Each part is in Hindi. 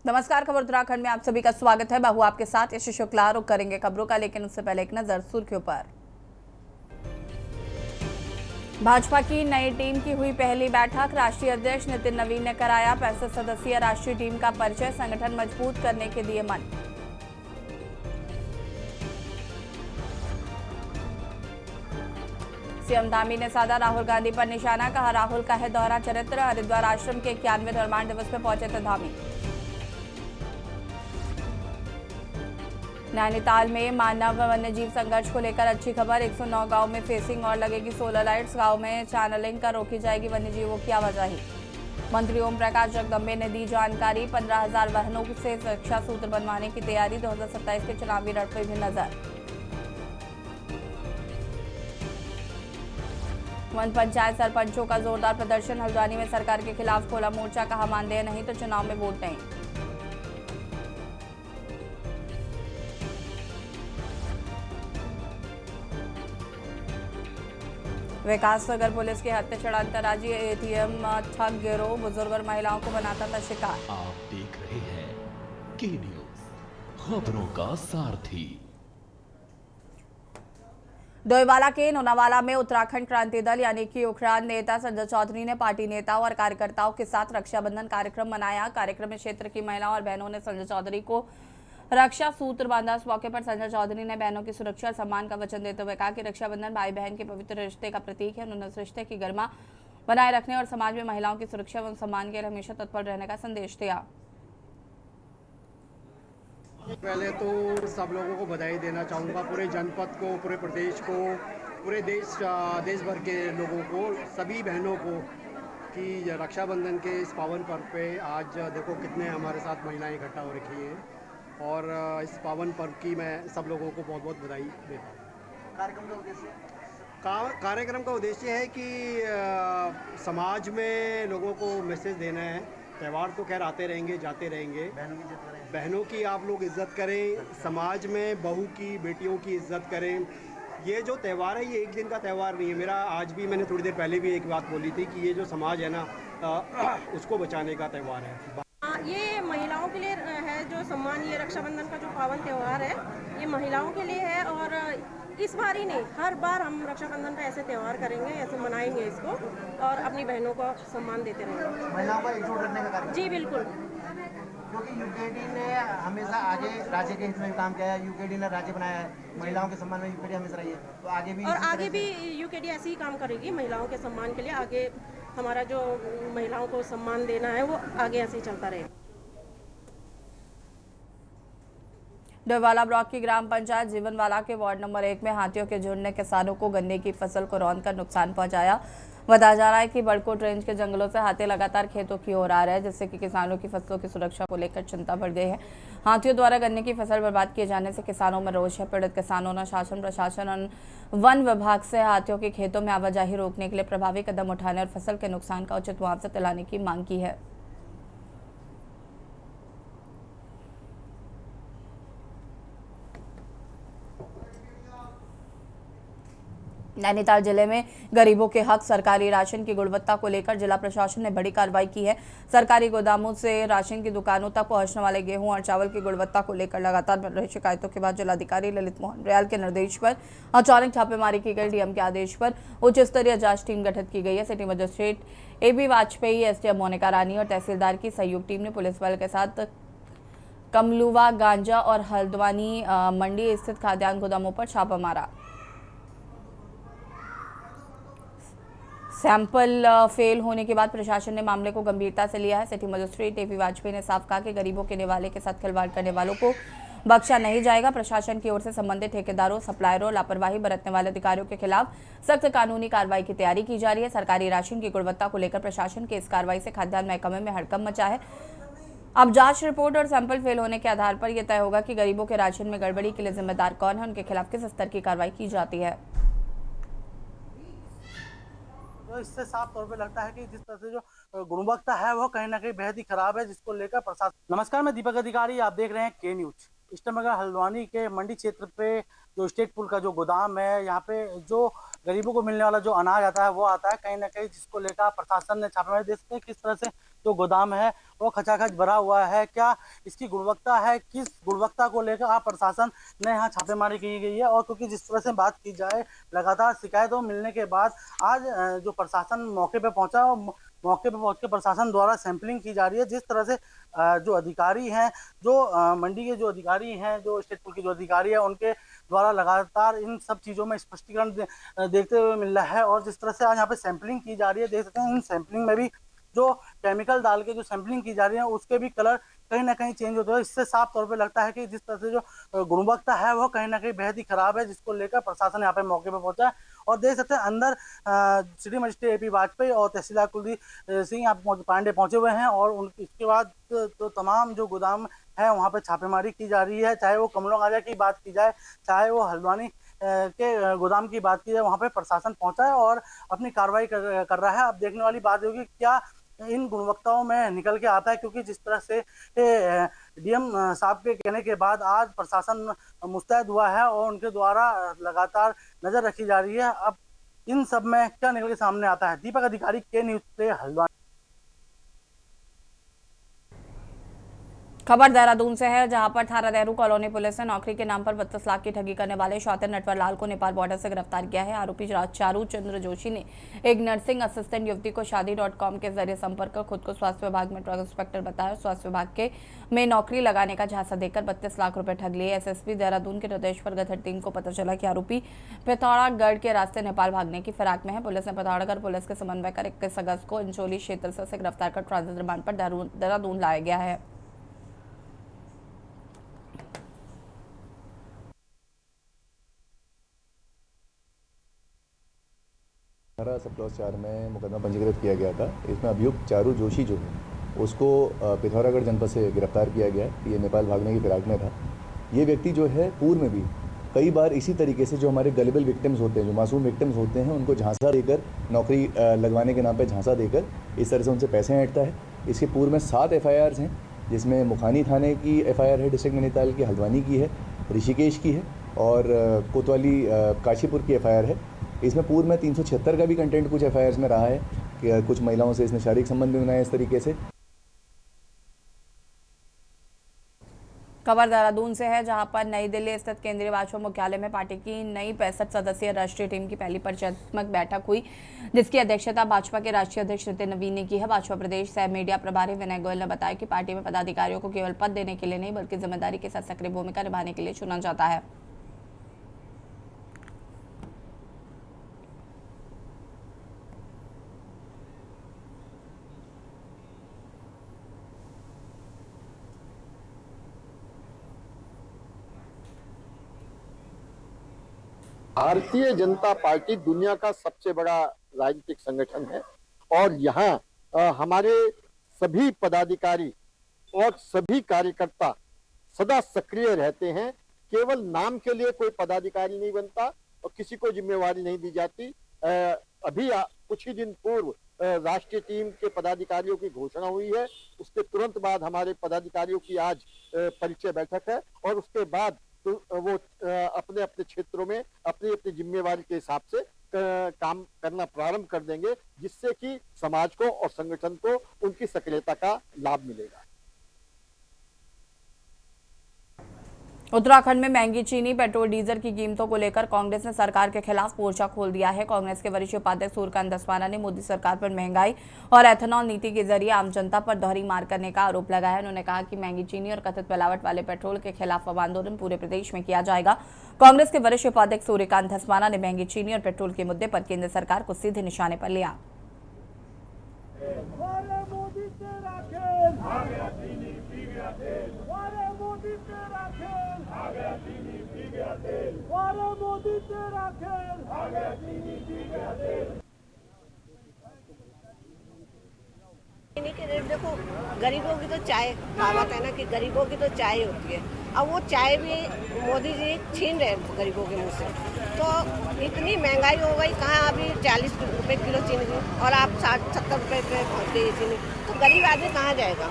नमस्कार, खबर उत्तराखंड में आप सभी का स्वागत है। बाबू आपके साथ यश शुक्ला। रुक करेंगे खबरों का, लेकिन उससे पहले एक नजर सुर्खियों पर। भाजपा की नई टीम की हुई पहली बैठक। राष्ट्रीय अध्यक्ष नितिन नवीन ने कराया 65 सदस्यीय राष्ट्रीय टीम का परिचय। संगठन मजबूत करने के दिए मन। सीएम धामी ने साधा राहुल गांधी पर निशाना। कहा, राहुल का है दोहरा चरित्र। हरिद्वार आश्रम के 91वें निर्माण दिवस पर पहुंचे थे धामी। नैनीताल में मानव वन्यजीव संघर्ष को लेकर अच्छी खबर। 109 गांव में फेसिंग और लगेगी सोलर लाइट्स। गांव में चैनलिंग कर रोकी जाएगी वन्यजीवों की आवाजाही। मंत्री ओम प्रकाश जगदम्बे ने दी जानकारी। 15,000 वाहनों से रक्षा सूत्र बनवाने की तैयारी। 2027 के चुनावी रण पर भी नजर। वन पंचायत सरपंचों का जोरदार प्रदर्शन। हल्द्वानी में सरकार के खिलाफ खोला मोर्चा। कहा, मानदेय नहीं तो चुनाव में वोट नहीं। विकास नगर पुलिस के हत्या षड्यंत्रकारी एटीएम ठग गिरोह बुजुर्ग और महिलाओं को बनाता था शिकार। आप देख रहे हैं के न्यूज, खबरों का सारथी। डोईवाला के नोनावाला में उत्तराखंड क्रांति दल यानी कि उखरान नेता संजय चौधरी ने पार्टी नेताओं और कार्यकर्ताओं के साथ रक्षाबंधन कार्यक्रम मनाया। कार्यक्रम में क्षेत्र की महिलाओं और बहनों ने संजय चौधरी को रक्षा सूत्र बांधा। इस मौके पर संजय चौधरी ने बहनों की सुरक्षा और सम्मान का वचन देते हुए कहा कि रक्षाबंधन भाई बहन के पवित्र रिश्ते का प्रतीक है। उन्होंने उस रिश्ते की गरिमा बनाए रखने और समाज में महिलाओं की सुरक्षा एवं सम्मान के लिए हमेशा तत्पर रहने का संदेश दिया। पहले तो सब लोगों को बधाई देना चाहूँगा, पूरे जनपद को, पूरे प्रदेश को, पूरे देश भर के लोगों को, सभी बहनों को कि रक्षाबंधन के इस पावन पर्व पे आज देखो कितने हमारे साथ महिलाएं इकट्ठा हो रखी हैं और इस पावन पर्व की मैं सब लोगों को बहुत बहुत बधाई देता हूँ। कार्यक्रम का उद्देश्य है कि समाज में लोगों को मैसेज देना है। त्यौहार तो खैर आते रहेंगे जाते रहेंगे, बहनों की आप लोग इज्जत करें, समाज में बहू की बेटियों की इज्जत करें। ये जो त्यौहार है ये एक दिन का त्यौहार नहीं है। मेरा आज भी मैंने थोड़ी देर पहले भी एक बात बोली थी कि ये जो समाज है ना उसको बचाने का त्यौहार है। ये महिलाओं के लिए है जो सम्मान, ये रक्षाबंधन का जो पावन त्यौहार है ये महिलाओं के लिए है और इस बार ही नहीं, हर बार हम रक्षाबंधन का ऐसे त्यौहार करेंगे, ऐसे मनाएंगे इसको और अपनी बहनों को सम्मान देते रहेंगे। महिलाओं का एकजुट रखने का कार्यक्रम। जी बिल्कुल, क्योंकि यूकेडी ने हमेशा आगे राज्य के हित में काम किया है, यूकेडी ने राज्य बनाया है, महिलाओं के सम्मान में यूकेडी हमेशा रही है, तो आगे भी यूकेडी ऐसे ही काम करेगी महिलाओं के सम्मान के लिए। आगे हमारा जो महिलाओं को सम्मान देना है वो आगे ऐसे ही चलता रहेगा। डोईवाला ब्लॉक की ग्राम पंचायत जीवनवाला के वार्ड नंबर 1 में हाथियों के झुंड ने किसानों को गन्ने की फसल को रौंदकर नुकसान पहुंचाया। बताया जा रहा है कि बड़कोट रेंज के जंगलों से हाथी लगातार खेतों की ओर आ रहे हैं, जिससे कि किसानों की फसलों की सुरक्षा को लेकर चिंता बढ़ गई है। हाथियों द्वारा गन्ने की फसल बर्बाद किए जाने से किसानों में रोष है। पीड़ित किसानों ने शासन, प्रशासन और वन विभाग से हाथियों के खेतों में आवाजाही रोकने के लिए प्रभावी कदम उठाने और फसल के नुकसान का उचित मुआवजा दिलाने की मांग की है। नैनीताल जिले में गरीबों के हक सरकारी राशन की गुणवत्ता को लेकर जिला प्रशासन ने बड़ी कार्रवाई की है। सरकारी गोदामों से राशन की दुकानों तक पहुंचने वाले गेहूं और चावल की गुणवत्ता को लेकर लगातार मिल रही शिकायतों के बाद जिलाधिकारी ललित मोहन रियाल के निर्देश पर अचानक छापेमारी की गई। डीएम के आदेश पर उच्च स्तरीय जांच टीम गठित की गई है। City magistrate AB Vajpayee, SDM Monika Rani और तहसीलदार की संयुक्त टीम ने पुलिस बल के साथ कमलुवा, गांजा और हल्द्वानी मंडी स्थित खाद्यान्न गोदामों पर छापा मारा। सैंपल फेल होने के बाद प्रशासन ने मामले को गंभीरता से लिया है। सिटी मजिस्ट्रेट एबी वाजपेयी ने साफ कहा कि गरीबों के निवाले के साथ खिलवाड़ करने वालों को बख्शा नहीं जाएगा। प्रशासन की ओर से संबंधित ठेकेदारों, सप्लायरों, लापरवाही बरतने वाले अधिकारियों के खिलाफ सख्त कानूनी कार्रवाई की तैयारी की जा रही है। सरकारी राशन की गुणवत्ता को लेकर प्रशासन की इस कार्रवाई से खाद्यान्न महकमे में हड़कंप मचा है। अब जांच रिपोर्ट और सैंपल फेल होने के आधार पर यह तय होगा कि गरीबों के राशन में गड़बड़ी के लिए जिम्मेदार कौन है, उनके खिलाफ किस स्तर की कार्रवाई की जाती है। तो इससे साफ तौर पे लगता है कि जिस तरह से जो गुणवत्ता है वो कहीं ना कहीं बेहद ही खराब है, जिसको लेकर प्रशासन। नमस्कार, मैं दीपक अधिकारी, आप देख रहे हैं के न्यूज। इस टाइम अगर हल्द्वानी के मंडी क्षेत्र पे जो स्टेट पुल का जो गोदाम है, यहाँ पे जो गरीबों को मिलने वाला जो अनाज आता है वो आता है कहीं ना कहीं, जिसको लेकर प्रशासन ने छापेमारी। देख सकते हैं किस तरह से जो गोदाम है वो खचाखच भरा हुआ है। क्या इसकी गुणवत्ता है, किस गुणवत्ता को लेकर आप प्रशासन ने यहाँ छापेमारी की गई है। और क्योंकि जिस तरह से बात की जाए, लगातार शिकायतों मिलने के बाद आज जो प्रशासन मौके पे पहुंचा, मौके पे पहुंच के प्रशासन द्वारा सैंपलिंग की जा रही है। जिस तरह से जो अधिकारी हैं, जो मंडी के जो अधिकारी हैं, जो स्टेट पुल के जो अधिकारी है, उनके द्वारा लगातार इन सब चीज़ों में स्पष्टीकरण देखते हुए मिल रहा है। और जिस तरह से आज यहाँ पे सैंपलिंग की जा रही है, देख सकते हैं इन सैंपलिंग में भी जो केमिकल डाल के जो सैंपलिंग की जा रही है उसके भी कलर कहीं ना कहीं चेंज होते हैं। इससे साफ तौर पे लगता है कि जिस तरह से जो गुणवत्ता है वो कहीं ना कहीं बेहद ही खराब है, जिसको लेकर प्रशासन यहाँ पे मौके पे पहुंचा है। और देख सकते हैं अंदर सिटी मजिस्ट्रेट AP वाजपेयी और तहसीलदार कुलदीप सिंह यहाँ पांडे पहुंचे हुए हैं। और इसके बाद तो तमाम जो गोदाम है वहाँ पे छापेमारी की जा रही है। चाहे वो कमलों गाजा की बात की जाए, चाहे वो हल्द्वानी के गोदाम की बात की जाए, वहाँ पे प्रशासन पहुंचा है और अपनी कार्रवाई कर रहा है। अब देखने वाली बात होगी क्या इन गुणवत्ताओं में निकल के आता है, क्योंकि जिस तरह से DM साहब के कहने के बाद आज प्रशासन मुस्तैद हुआ है और उनके द्वारा लगातार नजर रखी जा रही है। अब इन सब में क्या निकल के सामने आता है। दीपक अधिकारी, के न्यूज़ से हल्द्वानी। खबर देहरादून से है, जहां पर थाना देहरू कॉलोनी पुलिस ने नौकरी के नाम पर 32 लाख की ठगी करने वाले शातिर नटवर लाल को नेपाल बॉर्डर से गिरफ्तार किया है। आरोपी चारू चंद्र जोशी ने एक नर्सिंग असिस्टेंट युवती को शादी.com के जरिए संपर्क कर खुद को स्वास्थ्य विभाग में ड्रग इंस्पेक्टर बताया। स्वास्थ्य विभाग में नौकरी लगाने का झांसा देकर 32 लाख रुपए ठग लिए। SSP देहरादून के निर्देश पर गठित टीम को पता चला कि आरोपी पिथौरागढ़ के रास्ते नेपाल भागने की फिराक में है। पुलिस ने पिथौरागढ़ पुलिस के समन्वय कर 21 अगस्त को इंचोली क्षेत्र से उसे गिरफ्तार कर ट्रांजिट रिमांड पर देहरादून लाया गया है। सब क्लॉज 4 में मुकदमा पंजीकृत किया गया था। इसमें अभियुक्त चारू जोशी जो है उसको पिथौरागढ़ जनपद से गिरफ्तार किया गया है। ये नेपाल भागने की फिराक में था। ये व्यक्ति जो है पूर्व में भी कई बार इसी तरीके से जो हमारे गलेबल विक्टिम्स होते हैं, जो मासूम विक्टिम्स होते हैं, उनको झांसा देकर नौकरी लगवाने के नाम पर झांसा देकर इस तरह से उनसे पैसे ऐंठता है। इसके पूर्व में 7 FIRs हैं, जिसमें मुखानी थाने की FIR है, डिस्ट्रिक्ट नैनीताल की, हल्द्वानी की है, ऋषिकेश की है और कोतवाली काशीपुर की FIR है। इसमें पूर्व में 376 का भी कंटेंट कुछ FIRs में रहा है कि कुछ महिलाओं से इसने शारीरिक संबंध भी बनाए इस तरीके से। खबर देहरादून से है, जहां पर नई दिल्ली स्थित केंद्रीय भाजपा मुख्यालय में पार्टी की नई 65 सदस्यीय राष्ट्रीय टीम की पहली परिचयात्मक बैठक हुई, जिसकी अध्यक्षता भाजपा के राष्ट्रीय अध्यक्ष नितिन नवीन ने की है। भाजपा प्रदेश सह मीडिया प्रभारी विनय गोयल ने बताया कि पार्टी में पदाधिकारियों को केवल पद देने के लिए नहीं बल्कि जिम्मेदारी के साथ सक्रिय भूमिका निभाने के लिए चुना जाता है। भारतीय जनता पार्टी दुनिया का सबसे बड़ा राजनीतिक संगठन है और यहाँ हमारे सभी पदाधिकारी और सभी कार्यकर्ता सदा सक्रिय रहते हैं। केवल नाम के लिए कोई पदाधिकारी नहीं बनता और किसी को जिम्मेवारी नहीं दी जाती। अभी कुछ ही दिन पूर्व राष्ट्रीय टीम के पदाधिकारियों की घोषणा हुई है। उसके तुरंत बाद हमारे पदाधिकारियों की आज परिचय बैठक है और उसके बाद तो वो अपने अपने क्षेत्रों में अपनी अपनी जिम्मेवारी के हिसाब से काम करना प्रारंभ कर देंगे, जिससे कि समाज को और संगठन को उनकी सक्रियता का लाभ मिलेगा। उत्तराखंड में महंगी चीनी, पेट्रोल, डीजल की कीमतों को लेकर कांग्रेस ने सरकार के खिलाफ मोर्चा खोल दिया है। कांग्रेस के वरिष्ठ उपाध्यक्ष सूर्यकांत धस्माना ने मोदी सरकार पर महंगाई और एथेनॉल नीति के जरिए आम जनता पर दोहरी मार करने का आरोप लगाया। उन्होंने कहा कि महंगी चीनी और कथित मिलावट वाले पेट्रोल के खिलाफ अब आंदोलन पूरे प्रदेश में किया जाएगा। कांग्रेस के वरिष्ठ उपाध्यक्ष सूर्यकांत धस्माना ने महंगी चीनी और पेट्रोल के मुद्दे पर केंद्र सरकार को सीधे निशाने पर लिया। चीनी के रेट देखो, गरीबों की तो चाय कहावत है ना कि गरीबों की तो चाय होती है। अब वो चाय भी मोदी जी छीन रहे हैं गरीबों के मुंह से। तो इतनी महंगाई हो गई, कहाँ अभी 40 रुपए किलो चीनी थी और आप 60-70 रुपए पे पहुँच गई चीनी, तो गरीब आदमी कहाँ जाएगा।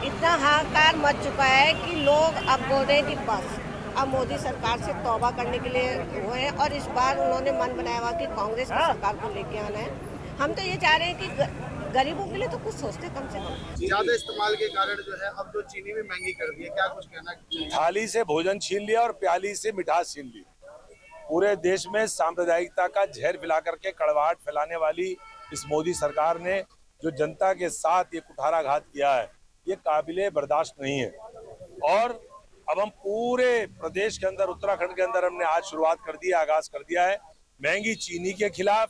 इतना हाहाकार मच चुका है कि लोग अब बोल रहे हैं कि बस अब मोदी सरकार से तौबा करने के लिए हुए हैं और इस बार उन्होंने मन बनाया हुआ कि कांग्रेस की सरकार को लेके आना है। हम तो ये चाह रहे हैं कि गरीबों के लिए तो कुछ सोचते कम से कम। ज्यादा इस्तेमाल के कारण जो है अब जो चीनी भी महंगी कर दी है, क्या कुछ कहना चाहिए? थाली से भोजन छीन लिया और प्याली से मिठास छीन ली। पूरे देश में सांप्रदायिकता का जहर पिला करके कड़वाहट फैलाने वाली इस मोदी सरकार ने जो जनता के साथ ये कुठाराघात किया है, ये काबिले बर्दाश्त नहीं है। और अब हम पूरे प्रदेश के अंदर, उत्तराखंड के अंदर हमने आज शुरुआत कर दी है, आगाज कर दिया है महंगी चीनी के खिलाफ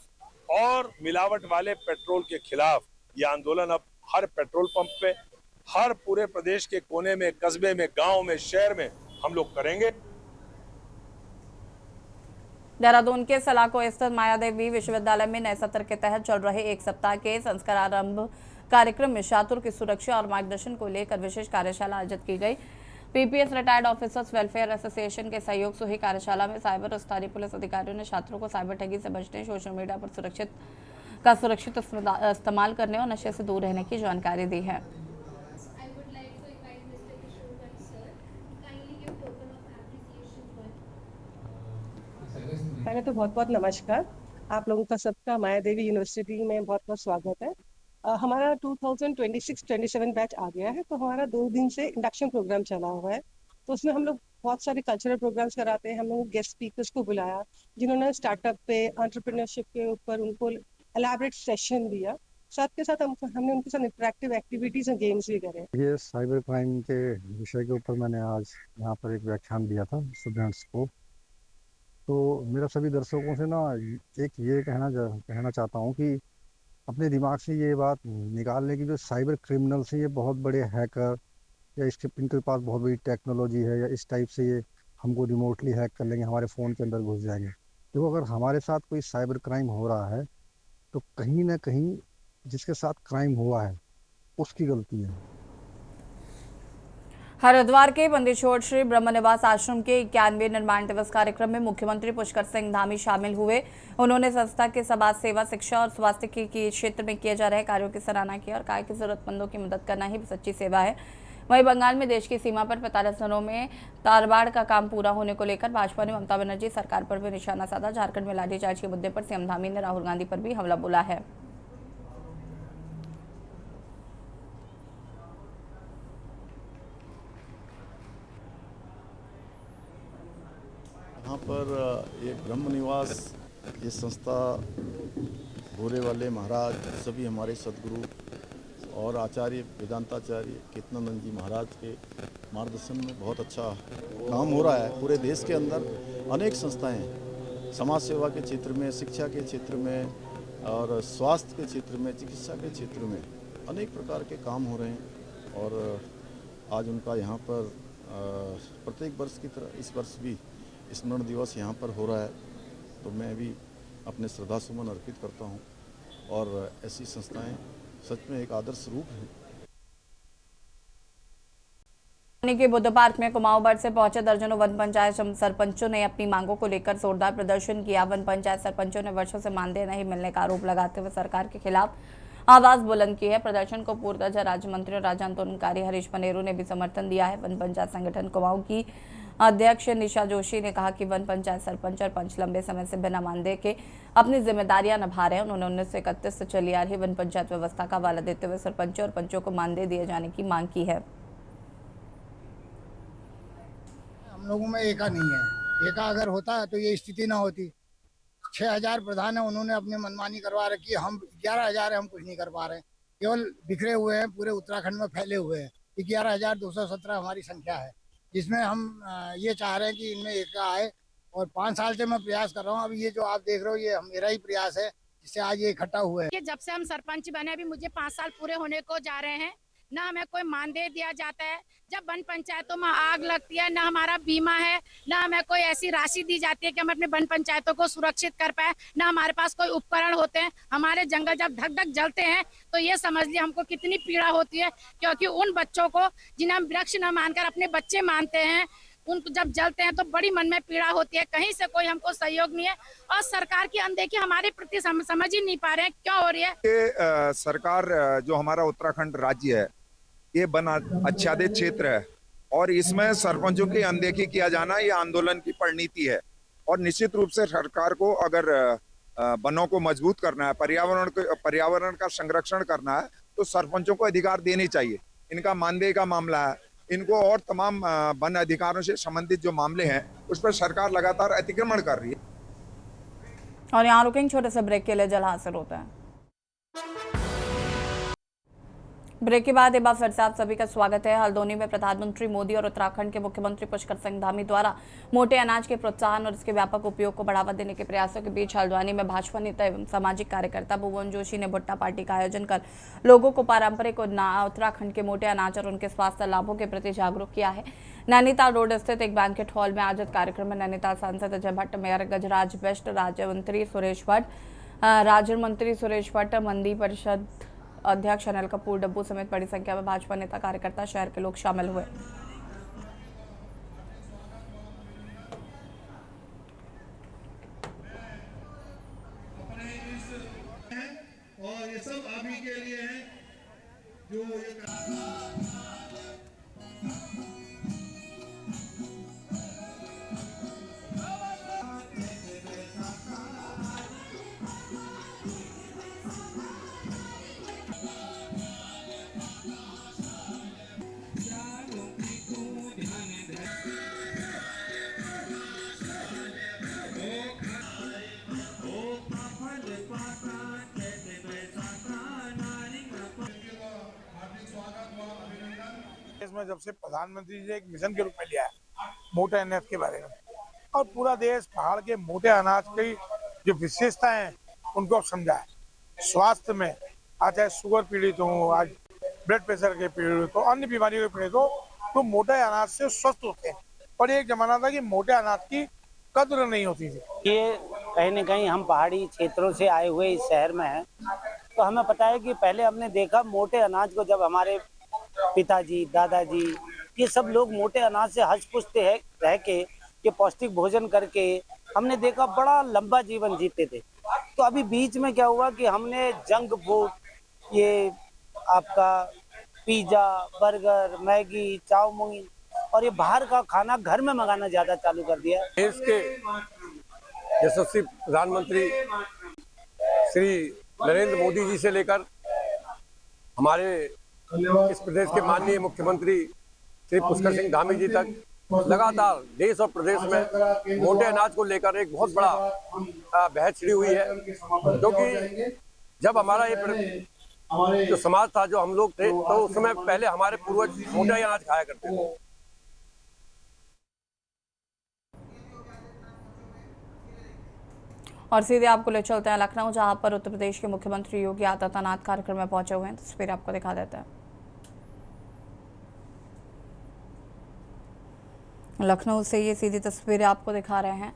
और मिलावट वाले पेट्रोल के खिलाफ। ये आंदोलन अब हर पेट्रोल पंप पे, हर पूरे प्रदेश के कोने में, कस्बे में, गांव में, शहर में हम लोग करेंगे। देहरादून के सलाको स्थित मायादेवी विश्वविद्यालय में नए सत्र के तहत चल रहे एक सप्ताह के संस्कारारंभ कार्यक्रम में छात्रों की सुरक्षा और मार्गदर्शन को लेकर विशेष कार्यशाला आयोजित की गई। PPS retired officers welfare association के सहयोग से हुई कार्यशाला में साइबर और स्थानीय पुलिस अधिकारियों ने छात्रों को साइबर ठगी से बचने, सोशल मीडिया पर सुरक्षित इस्तेमाल करने और नशे से दूर रहने की जानकारी दी है। पहले तो बहुत बहुत नमस्कार। आप लोगों का सबका मायादेवी यूनिवर्सिटी में बहुत बहुत स्वागत है। हमारा 2026-27 बैच आ गया है, तो हमारा 2 दिन से इंडक्शन प्रोग्राम चला हुआ है। तो उसमें हम लोग बहुत सारे कल्चरल प्रोग्राम्स कराते हैं। हम लोग गेस्ट स्पीकर्स को बुलाया जिन्होंने स्टार्टअप पे, एंटरप्रेन्योरशिप के ऊपर उनको एलैबोरेट सेशन दिया। साथ के साथ हमने उनके साथ इंटरेक्टिव एक्टिविटीज और गेम्स भी करे। ये साइबर क्राइम के विषय के ऊपर मैंने आज यहाँ पर एक व्याख्यान दिया था स्टूडेंट्स को। तो मेरा सभी दर्शकों से ना एक ये कहना चाहता हूँ कि अपने दिमाग से ये बात निकाल लें कि जो साइबर क्रिमिनल्स हैं, ये बहुत बड़े हैकर या इनके पास बहुत बड़ी टेक्नोलॉजी है, या इस टाइप से ये हमको रिमोटली हैक कर लेंगे, हमारे फ़ोन के अंदर घुस जाएंगे। देखो, अगर हमारे साथ कोई साइबर क्राइम हो रहा है तो कहीं ना कहीं जिसके साथ क्राइम हुआ है उसकी गलती है। हरिद्वार के बंदीछोड़ श्री ब्रह्मनिवास आश्रम के 91वें निर्माण दिवस कार्यक्रम में मुख्यमंत्री पुष्कर सिंह धामी शामिल हुए। उन्होंने संस्था के समाज सेवा, शिक्षा और स्वास्थ्य के क्षेत्र में किए जा रहे कार्यों की सराहना की और कहा कि जरूरतमंदों की मदद करना ही सच्ची सेवा है। वहीं बंगाल में देश की सीमा पर 45 दिनों में तारबाड़ का काम पूरा होने को लेकर भाजपा ने ममता बनर्जी सरकार पर भी निशाना साधा। झारखंड में लाठीचार्ज के मुद्दे पर सीएम धामी ने राहुल गांधी पर भी हमला बोला है। यहाँ पर ये ब्रह्मनिवास, ये संस्था भोरे वाले महाराज, सभी हमारे सदगुरु और आचार्य वेदांताचार्य कीर्तनानंद जी महाराज के मार्गदर्शन में बहुत अच्छा काम हो रहा है। पूरे देश के अंदर अनेक संस्थाएं समाज सेवा के क्षेत्र में, शिक्षा के क्षेत्र में और स्वास्थ्य के क्षेत्र में, चिकित्सा के क्षेत्र में अनेक प्रकार के काम हो रहे हैं। और आज उनका यहाँ पर प्रत्येक वर्ष की तरह इस वर्ष भी स्मरण दिवस यहाँ पर हो रहा है। तो मैं भी अपने श्रद्धा सुमन अर्पित करता हूँ और ऐसी संस्थाएं सच में एक आदर्श रूप है। के बुद्ध पार्क में कुमाऊं बर्ड से पहुंचे दर्जनों वन पंचायत सरपंचों ने अपनी मांगों को लेकर जोरदार प्रदर्शन किया। वन पंचायत सरपंचों ने वर्षों से मानदेय नहीं मिलने का आरोप लगाते हुए सरकार के खिलाफ आवाज बुलंद की है। प्रदर्शन को पूर्व दर्जा राज्य मंत्री और राज्य आंदोलनकारी हरीश पनेरू ने भी समर्थन दिया है। वन पंचायत संगठन कुमाऊं की अध्यक्ष निशा जोशी ने कहा कि वन पंचायत सरपंच और पंच लंबे समय से बिना मानदेय के अपनी जिम्मेदारियां निभा रहे हैं। उन्होंने 1931 से चली आ रही वन पंचायत व्यवस्था का हवाला देते हुए सरपंचों और पंचों को मानदेय दिए जाने की मांग की है। हम लोगों में एका नहीं है। एका अगर होता तो ये स्थिति ना होती। 6000 प्रधान है, उन्होंने अपनी मनमानी करवा रखी है। हम 11,000 है, हम कुछ नहीं कर पा रहे हैं। केवल बिखरे हुए हैं, पूरे उत्तराखंड में फैले हुए हैं। 11,217 हमारी संख्या है, जिसमें हम ये चाह रहे हैं कि इनमें एका आए। और 5 साल से मैं प्रयास कर रहा हूँ। अब ये जो आप देख रहे हो, ये मेरा ही प्रयास है जिससे आज ये इकट्ठा हुए हैं। जब से हम सरपंच बने, अभी मुझे 5 साल पूरे होने को जा रहे हैं, ना हमें कोई मानदेय दिया जाता है। जब वन पंचायतों में आग लगती है, ना हमारा बीमा है, ना हमें कोई ऐसी राशि दी जाती है कि हम अपने वन पंचायतों को सुरक्षित कर पाए, ना हमारे पास कोई उपकरण होते हैं। हमारे जंगल जब धक धक जलते हैं तो ये समझ लिया हमको कितनी पीड़ा होती है, क्योंकि उन बच्चों को जिन्हें हम वृक्ष न मानकर अपने बच्चे मानते हैं, उनको जब जलते हैं तो बड़ी मन में पीड़ा होती है। कहीं से कोई हमको सहयोग नहीं है और सरकार की अनदेखी हमारे प्रति समझ ही नहीं पा रहे हैं क्यों हो रही है। सरकार जो हमारा उत्तराखंड राज्य है, ये वन आच्छादित क्षेत्र है और इसमें सरपंचों की अनदेखी किया जाना ये आंदोलन की परिणति है। और निश्चित रूप से सरकार को अगर वनों को मजबूत करना है, पर्यावरण का संरक्षण करना है, तो सरपंचों को अधिकार देने चाहिए। इनका मानदेय का मामला है, इनको और तमाम वन अधिकारों से संबंधित जो मामले हैं उस पर सरकार लगातार अतिक्रमण कर रही है। और यहाँ रुकेंगे छोटे से ब्रेक के लिए, जल हासिल होता है। ब्रेक के बाद एक बार फिर से आप सभी का स्वागत है। हल्द्वानी में प्रधानमंत्री मोदी और उत्तराखंड के मुख्यमंत्री पुष्कर सिंह धामी द्वारा मोटे अनाज के प्रोत्साहन और इसके व्यापक उपयोग को बढ़ावा देने के प्रयासों के बीच हल्द्वानी में भाजपा नेता एवं सामाजिक कार्यकर्ता भुवन जोशी ने भुट्टा पार्टी का आयोजन कर लोगों को पारंपरिक उत्तराखंड के मोटे अनाज और उनके स्वास्थ्य लाभों के प्रति जागरूक किया है। नैनीताल रोड स्थित एक बैंकेट हॉल में आयोजित कार्यक्रम में नैनीताल सांसद अजय भट्ट, मेयर गजराज बेस्ट, राज्य मंत्री सुरेश भट्ट, मंडी परिषद अध्यक्ष अनिल कपूर डब्बू समेत बड़ी संख्या में भाजपा नेता, कार्यकर्ता, शहर के लोग शामिल हुए। और ये सब आप ही के लिए है जो ये इसमें जब से प्रधानमंत्री जी एक मिशन के रूप में लिया है मोटे अनाज के बारे में, और पूरा देश पहाड़ के मोटे अनाज की जो विशेषताएं हैं उनको अब समझा है। स्वास्थ्य में आज चाहे शुगर पीड़ित हो, आज ब्लड प्रेशर के पीड़ित हो, अन्य बीमारियों के पीड़ित हो, तो मोटे अनाज से स्वस्थ होते हैं। और एक जमाना था कि मोटे अनाज की कद्र नहीं होती थी। ये कहीं न कहीं हम पहाड़ी क्षेत्रों से आए हुए इस शहर में हैं, तो हमें पता है कि पहले हमने देखा मोटे अनाज को, जब हमारे पिताजी, दादाजी, ये सब लोग मोटे अनाज से हष्ट-पुष्ट रह के ये पौष्टिक भोजन करके हमने देखा बड़ा लंबा जीवन जीते थे। तो अभी बीच में क्या हुआ कि हमने जंक फूड, ये आपका पिज्जा, बर्गर, मैगी, चाउमीन और ये बाहर का खाना घर में मंगाना ज्यादा चालू कर दिया। देश के यशस्वी प्रधानमंत्री श्री नरेंद्र मोदी जी से लेकर हमारे इस प्रदेश के माननीय मुख्यमंत्री श्री पुष्कर सिंह धामी जी तक लगातार देश और प्रदेश में मोटे अनाज को लेकर एक बहुत बड़ा बहस छिड़ी हुई है, क्योंकि जब हमारा ये जो समाज था, जो हम लोग थे, तो उस समय पहले हमारे पूर्वज मोटे अनाज खाया करते थे। और सीधे आपको ले चलते हैं लखनऊ, जहां पर उत्तर प्रदेश के मुख्यमंत्री योगी आदित्यनाथ कार्यक्रम में पहुंचे हुए हैं। तस्वीर आपको दिखा देते हैं। लखनऊ से ये सीधी तस्वीरें आपको दिखा रहे हैं।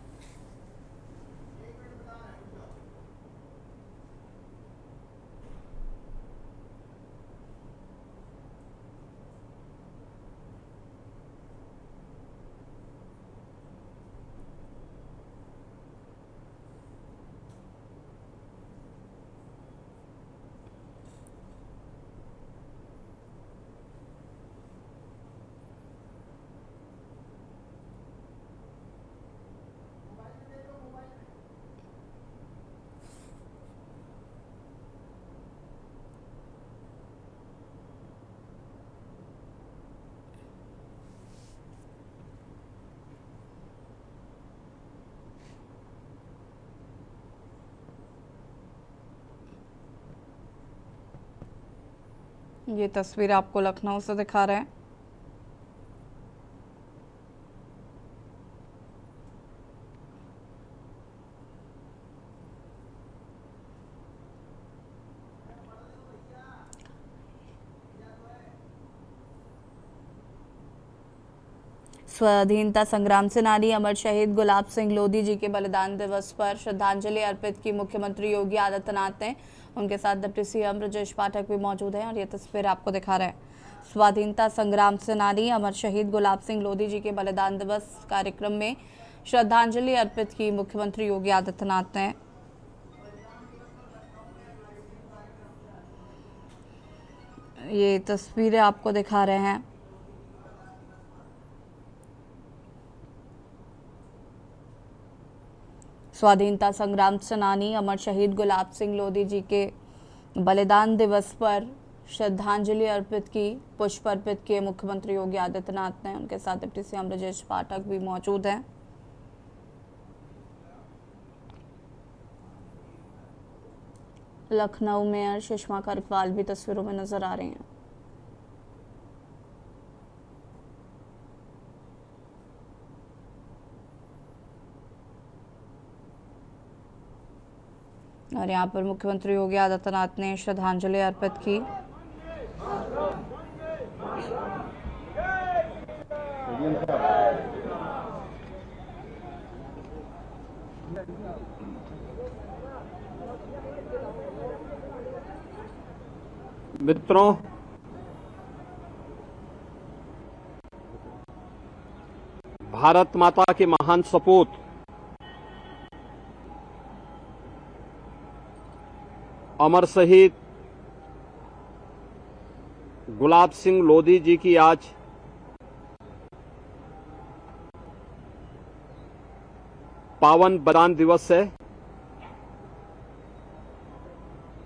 ये तस्वीर आपको लखनऊ से दिखा रहे हैं। स्वाधीनता संग्राम सेनानी अमर शहीद गुलाब सिंह लोधी जी के बलिदान दिवस पर श्रद्धांजलि अर्पित की मुख्यमंत्री योगी आदित्यनाथ ने। उनके साथ डिप्टी सीएम ब्रजेश पाठक भी मौजूद हैं और ये तस्वीर आपको दिखा रहे हैं। स्वाधीनता संग्राम सेनानी अमर शहीद गुलाब सिंह लोधी जी के बलिदान दिवस कार्यक्रम में श्रद्धांजलि अर्पित की मुख्यमंत्री योगी आदित्यनाथ ने। ये तस्वीरें आपको दिखा रहे हैं। स्वाधीनता संग्राम सेनानी अमर शहीद गुलाब सिंह लोधी जी के बलिदान दिवस पर श्रद्धांजलि अर्पित की, पुष्प अर्पित किए मुख्यमंत्री योगी आदित्यनाथ ने। उनके साथ डिप्टी सीएम ब्रजेश पाठक भी मौजूद हैं। लखनऊ मेयर सुषमा करकवाल भी तस्वीरों में नजर आ रहे हैं। और यहाँ पर मुख्यमंत्री योगी आदित्यनाथ ने श्रद्धांजलि अर्पित की। मित्रों, भारत माता के महान सपूत अमर शहीद गुलाब सिंह लोधी जी की आज पावन बलिदान दिवस है।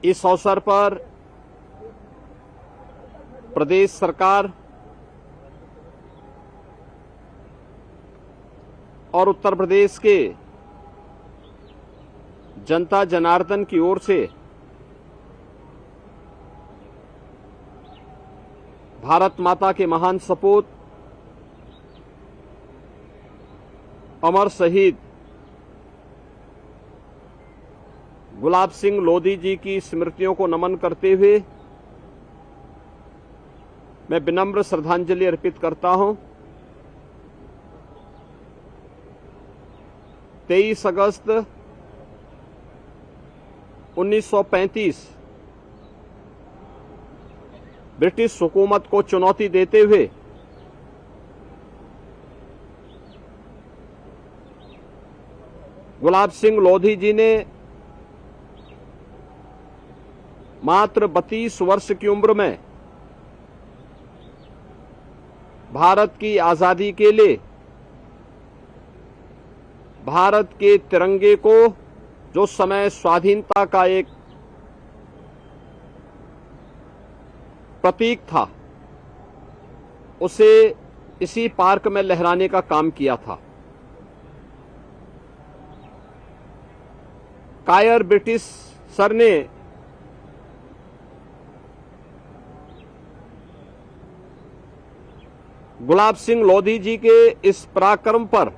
इस अवसर पर प्रदेश सरकार और उत्तर प्रदेश के जनता जनार्दन की ओर से भारत माता के महान सपूत अमर शहीद गुलाब सिंह लोधी जी की स्मृतियों को नमन करते हुए मैं विनम्र श्रद्धांजलि अर्पित करता हूं। 23 अगस्त 1935 ब्रिटिश हुकूमत को चुनौती देते हुए गुलाब सिंह लोधी जी ने मात्र 32 वर्ष की उम्र में भारत की आजादी के लिए भारत के तिरंगे को, जो समय स्वाधीनता का एक प्रतीक था, उसे इसी पार्क में लहराने का काम किया था। कायर ब्रिटिश सर ने गुलाब सिंह लोधी जी के इस पराक्रम पर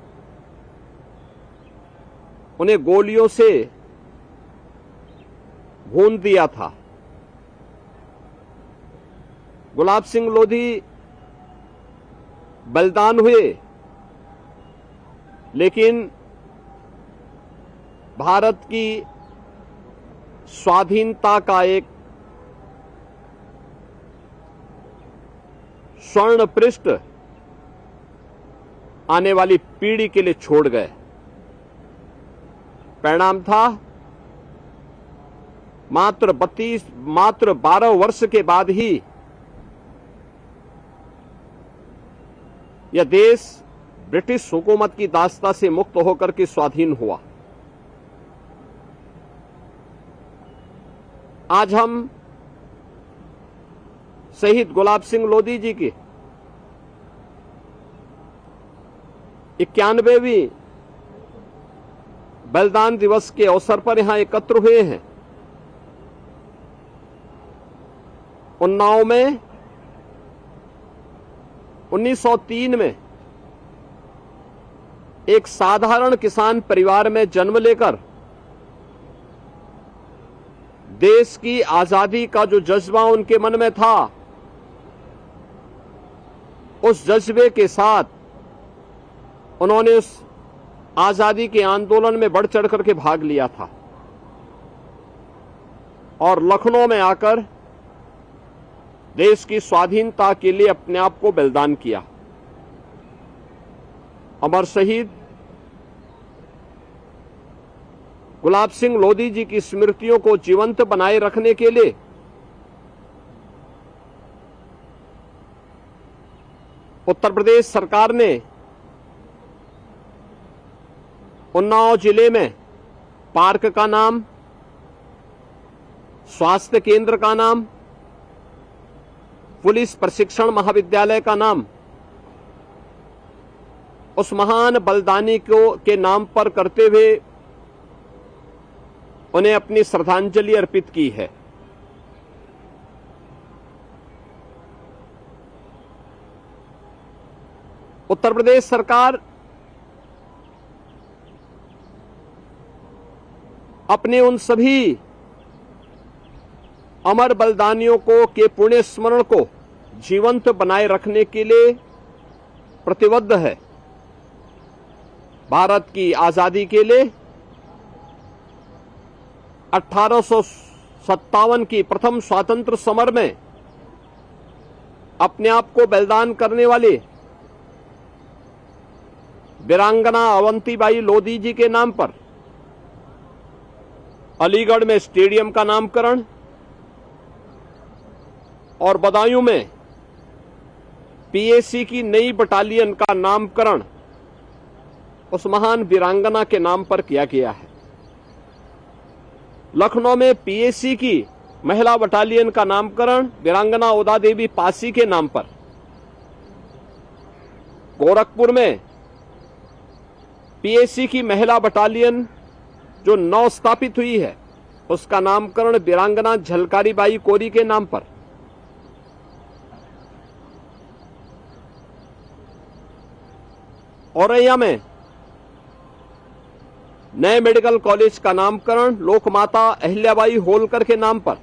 उन्हें गोलियों से भून दिया था। गुलाब सिंह लोधी बलिदान हुए, लेकिन भारत की स्वाधीनता का एक स्वर्ण पृष्ठ आने वाली पीढ़ी के लिए छोड़ गए। परिणाम था मात्र 12 वर्ष के बाद ही यह देश ब्रिटिश हुकूमत की दास्ता से मुक्त होकर के स्वाधीन हुआ। आज हम शहीद गुलाब सिंह लोधी जी के 91वीं बलिदान दिवस के अवसर पर यहां एकत्र हुए हैं। उन्नाव में 1903 में एक साधारण किसान परिवार में जन्म लेकर देश की आजादी का जो जज्बा उनके मन में था, उस जज्बे के साथ उन्होंने उस आजादी के आंदोलन में बढ़ चढ़ करके भाग लिया था और लखनऊ में आकर देश की स्वाधीनता के लिए अपने आप को बलिदान किया। अमर शहीद गुलाब सिंह लोधी जी की स्मृतियों को जीवंत बनाए रखने के लिए उत्तर प्रदेश सरकार ने उन्नाव जिले में पार्क का नाम, स्वास्थ्य केंद्र का नाम, पुलिस प्रशिक्षण महाविद्यालय का नाम उस महान बलिदानी के नाम पर करते हुए उन्हें अपनी श्रद्धांजलि अर्पित की है। उत्तर प्रदेश सरकार अपने उन सभी अमर बलिदानियों के पुण्य स्मरण को जीवंत बनाए रखने के लिए प्रतिबद्ध है। भारत की आजादी के लिए 1857 की प्रथम स्वातंत्र समर में अपने आप को बलिदान करने वाले वीरांगना अवंतीबाई लोधी जी के नाम पर अलीगढ़ में स्टेडियम का नामकरण और बदायूं में पीएसी की नई बटालियन का नामकरण उस महान वीरांगना के नाम पर किया गया है। लखनऊ में पीएसी की महिला बटालियन का नामकरण वीरांगना उदा देवी पासी के नाम पर, गोरखपुर में पीएसी की महिला बटालियन जो नव स्थापित हुई है उसका नामकरण वीरांगना झलकारी बाई कोरी के नाम पर, औरैया में नए मेडिकल कॉलेज का नामकरण लोकमाता अहिल्याबाई होलकर के नाम पर,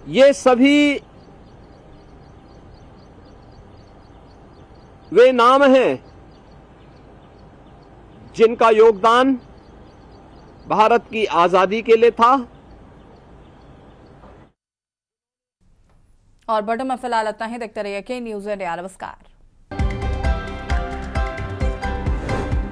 ये सभी वे नाम हैं जिनका योगदान भारत की आजादी के लिए था। और बटन में फिलहाल इतना ही। देखते रहिए के न्यूज़ इंडिया। नमस्कार।